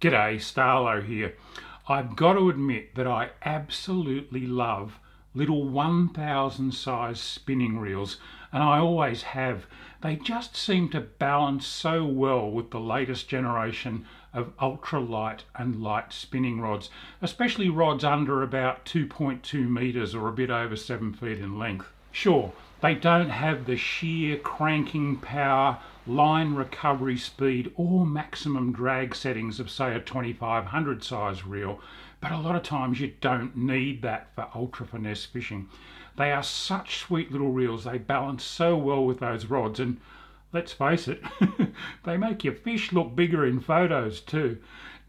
G'day, Starlo here. I've got to admit that I absolutely love little 1000 size spinning reels, and I always have. They just seem to balance so well with the latest generation of ultralight and light spinning rods, especially rods under about 2.2 metres or a bit over 7 feet in length. Sure, they don't have the sheer cranking power, line recovery speed or maximum drag settings of say a 2500 size reel, but a lot of times you don't need that for ultra finesse fishing. They are such sweet little reels, they balance so well with those rods, and let's face it, they make your fish look bigger in photos too.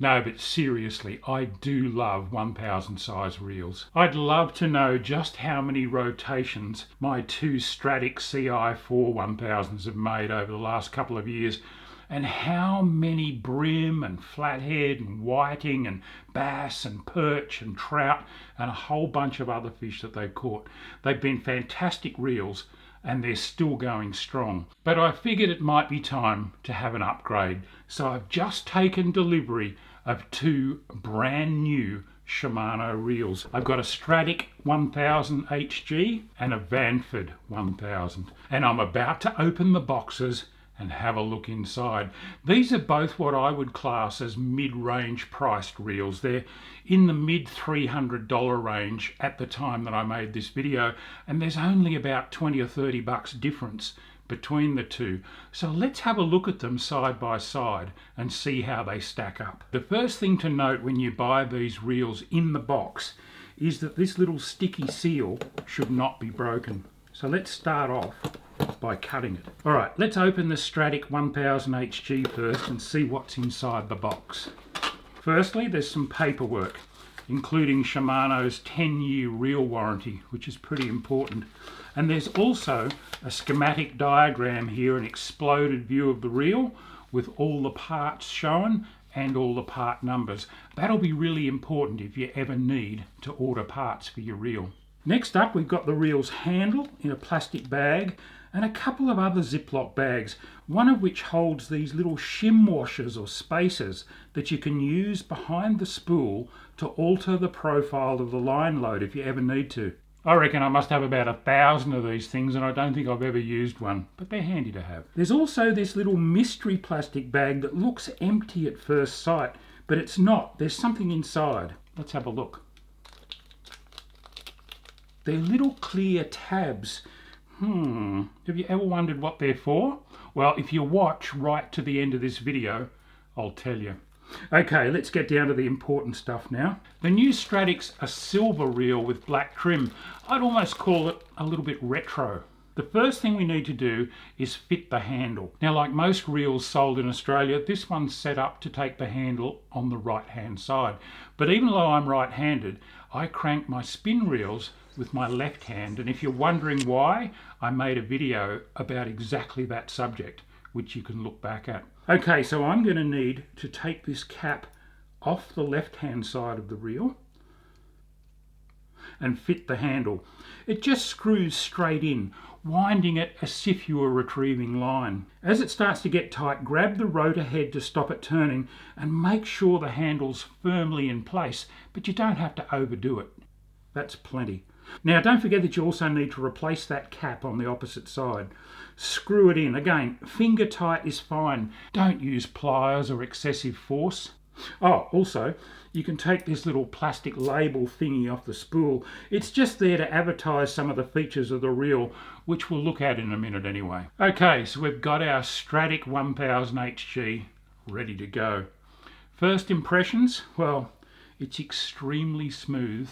No, but seriously, I do love 1000 size reels. I'd love to know just how many rotations my two Stratic CI4 1000s have made over the last couple of years, and how many brim and flathead and whiting and bass and perch and trout and a whole bunch of other fish that they've caught. They've been fantastic reels and they're still going strong. But I figured it might be time to have an upgrade, so I've just taken delivery of two brand new Shimano reels. I've got a Stratic 1000 HG and a Vanford 1000, and I'm about to open the boxes and have a look inside. These are both what I would class as mid-range priced reels. They're in the mid $300 range at the time that I made this video, and there's only about 20 or 30 bucks difference between the two. So let's have a look at them side by side and see how they stack up. The first thing to note when you buy these reels in the box is that this little sticky seal should not be broken. So let's start off by cutting it. All right, let's open the Stratic 1000 HG first and see what's inside the box. Firstly, there's some paperwork, including Shimano's 10-year reel warranty, which is pretty important. And there's also a schematic diagram here, an exploded view of the reel with all the parts shown and all the part numbers. That'll be really important if you ever need to order parts for your reel. Next up, we've got the reel's handle in a plastic bag and a couple of other Ziploc bags, one of which holds these little shim washers or spacers that you can use behind the spool to alter the profile of the line load if you ever need to. I reckon I must have about 1,000 of these things, and I don't think I've ever used one, but they're handy to have. There's also this little mystery plastic bag that looks empty at first sight, but it's not. There's something inside. Let's have a look. They're little clear tabs. Have you ever wondered what they're for? Well, if you watch right to the end of this video, I'll tell you. Okay, let's get down to the important stuff now. The new Stratic's a silver reel with black trim. I'd almost call it a little bit retro. The first thing we need to do is fit the handle. Now, like most reels sold in Australia, this one's set up to take the handle on the right-hand side. But even though I'm right-handed, I crank my spin reels with my left hand, and if you're wondering why, I made a video about exactly that subject, which you can look back at. Okay, so I'm going to need to take this cap off the left-hand side of the reel and fit the handle. It just screws straight in, winding it as if you were retrieving line. As it starts to get tight, grab the rotor head to stop it turning and make sure the handle's firmly in place, but you don't have to overdo it. That's plenty. Now, don't forget that you also need to replace that cap on the opposite side. Screw it in. Again, finger tight is fine. Don't use pliers or excessive force. Oh, also, you can take this little plastic label thingy off the spool. It's just there to advertise some of the features of the reel, which we'll look at in a minute anyway. Okay, so we've got our Stratic 1000 HG ready to go. First impressions, well, it's extremely smooth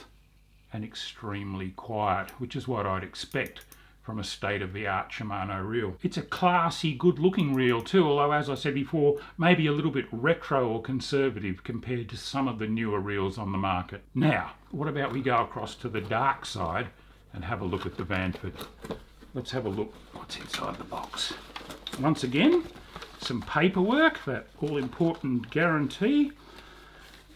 and extremely quiet, which is what I'd expect from a state-of-the-art Shimano reel. It's a classy, good-looking reel too, although as I said before, maybe a little bit retro or conservative compared to some of the newer reels on the market. Now, what about we go across to the dark side and have a look at the Vanford. Let's have a look what's inside the box. Once again, some paperwork, that all-important guarantee,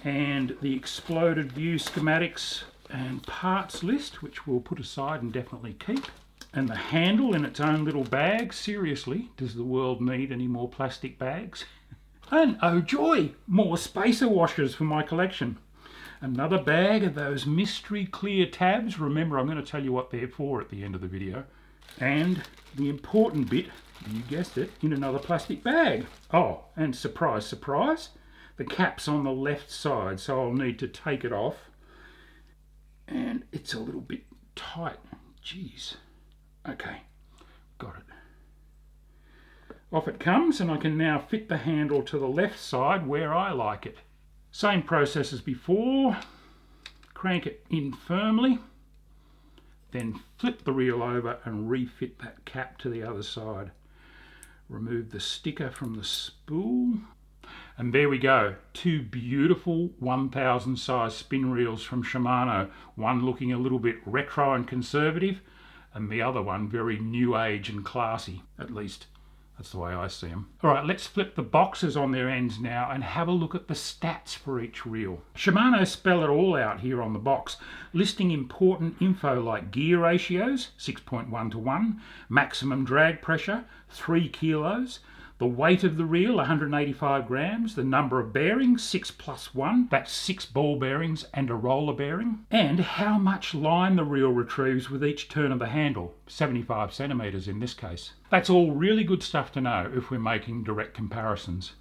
and the exploded view schematics and parts list, which we'll put aside and definitely keep. And the handle in its own little bag. Seriously, does the world need any more plastic bags? And oh joy, more spacer washers for my collection. Another bag of those mystery clear tabs. Remember, I'm going to tell you what they're for at the end of the video. And the important bit, you guessed it, in another plastic bag. Oh, and surprise, surprise, the cap's on the left side, so I'll need to take it off. And it's a little bit tight. Jeez. Okay, got it. Off it comes, and I can now fit the handle to the left side where I like it. Same process as before. Crank it in firmly, then flip the reel over and refit that cap to the other side. Remove the sticker from the spool. And there we go, two beautiful 1000 size spin reels from Shimano. One looking a little bit retro and conservative, and the other one very new age and classy. At least that's the way I see them. All right, let's flip the boxes on their ends now and have a look at the stats for each reel. Shimano spell it all out here on the box, listing important info like gear ratios, 6.1 to 1, maximum drag pressure, 3 kilos, the weight of the reel, 185 grams, the number of bearings, 6 plus 1, that's 6 ball bearings and a roller bearing, and how much line the reel retrieves with each turn of the handle, 75 centimetres in this case. That's all really good stuff to know if we're making direct comparisons.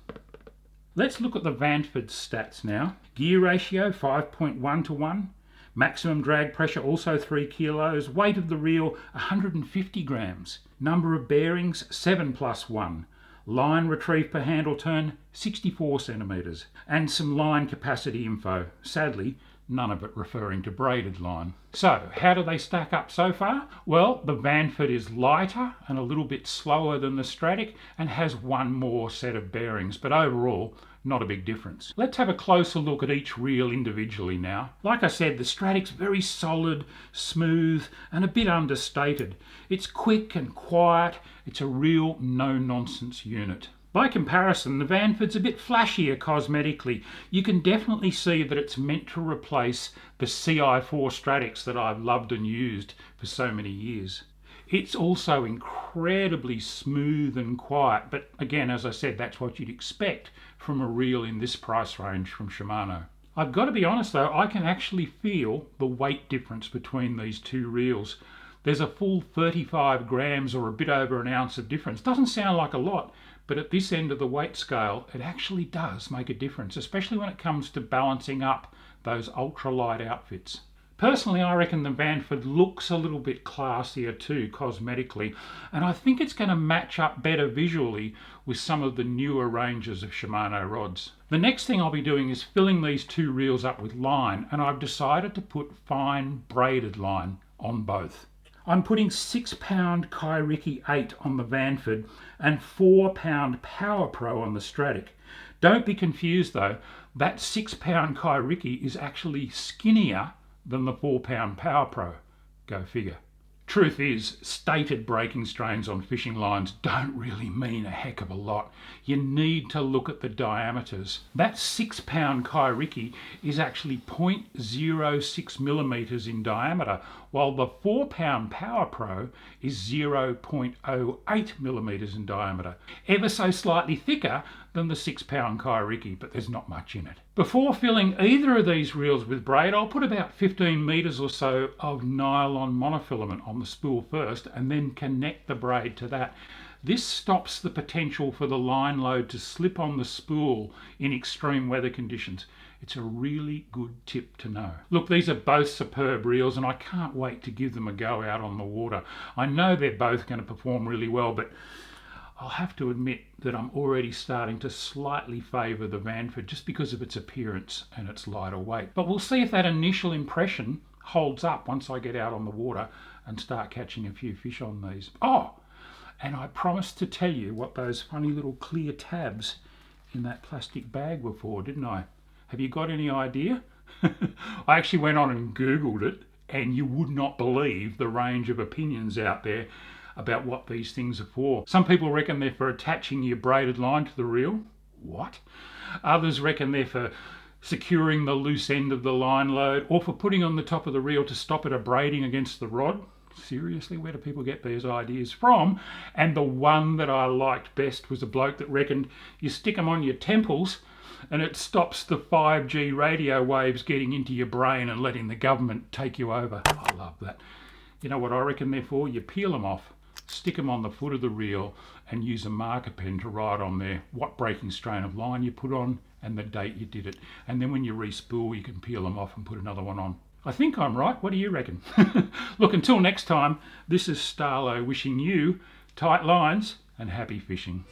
Let's look at the Vanford stats now. Gear ratio, 5.1 to 1. Maximum drag pressure, also 3 kilos. Weight of the reel, 150 grams. Number of bearings, 7 plus 1. Line retrieve per handle turn, 64 centimetres. And some line capacity info. Sadly, none of it referring to braided line. So, how do they stack up so far? Well, the Vanford is lighter and a little bit slower than the Stratic and has one more set of bearings, but overall, not a big difference. Let's have a closer look at each reel individually now. Like I said, the Stratic's very solid, smooth, and a bit understated. It's quick and quiet. It's a real no-nonsense unit. By comparison, the Vanford's a bit flashier cosmetically. You can definitely see that it's meant to replace the CI4 Stratics that I've loved and used for so many years. It's also incredibly smooth and quiet, but again, as I said, that's what you'd expect from a reel in this price range from Shimano. I've got to be honest though, I can actually feel the weight difference between these two reels. There's a full 35 grams or a bit over an ounce of difference. Doesn't sound like a lot, but at this end of the weight scale, it actually does make a difference, especially when it comes to balancing up those ultralight outfits. Personally, I reckon the Vanford looks a little bit classier too, cosmetically, and I think it's going to match up better visually with some of the newer ranges of Shimano rods. The next thing I'll be doing is filling these two reels up with line, and I've decided to put fine braided line on both. I'm putting 6 pound Kairiki 8 on the Vanford and 4 pound Power Pro on the Stratic. Don't be confused though, that 6 pound Kairiki is actually skinnier than the 4 pound Power Pro. Go figure. Truth is, stated breaking strains on fishing lines don't really mean a heck of a lot. You need to look at the diameters. That 6 pound Kairiki is actually 0.06 millimeters in diameter, while the 4 pound Power Pro is 0.08 millimeters in diameter. Ever so slightly thicker than the 6 pound Kairiki, but there's not much in it. Before filling either of these reels with braid, I'll put about 15 meters or so of nylon monofilament on the spool first and then connect the braid to that. This stops the potential for the line load to slip on the spool in extreme weather conditions. It's a really good tip to know. Look, these are both superb reels and I can't wait to give them a go out on the water. I know they're both going to perform really well, but I'll have to admit that I'm already starting to slightly favour the Vanford just because of its appearance and its lighter weight. But we'll see if that initial impression holds up once I get out on the water and start catching a few fish on these. Oh, and I promised to tell you what those funny little clear tabs in that plastic bag were for, didn't I? Have you got any idea? I actually went on and Googled it, and you would not believe the range of opinions out there about what these things are for. Some people reckon they're for attaching your braided line to the reel. What? Others reckon they're for securing the loose end of the line load or for putting on the top of the reel to stop it abrading against the rod. Seriously, where do people get these ideas from? And the one that I liked best was a bloke that reckoned you stick them on your temples and it stops the 5G radio waves getting into your brain and letting the government take you over. I love that. You know what I reckon they're for? You peel them off, stick them on the foot of the reel and use a marker pen to write on there what breaking strain of line you put on and the date you did it. And then when you respool, you can peel them off and put another one on. I think I'm right. What do you reckon? Look, until next time, this is Starlo wishing you tight lines and happy fishing.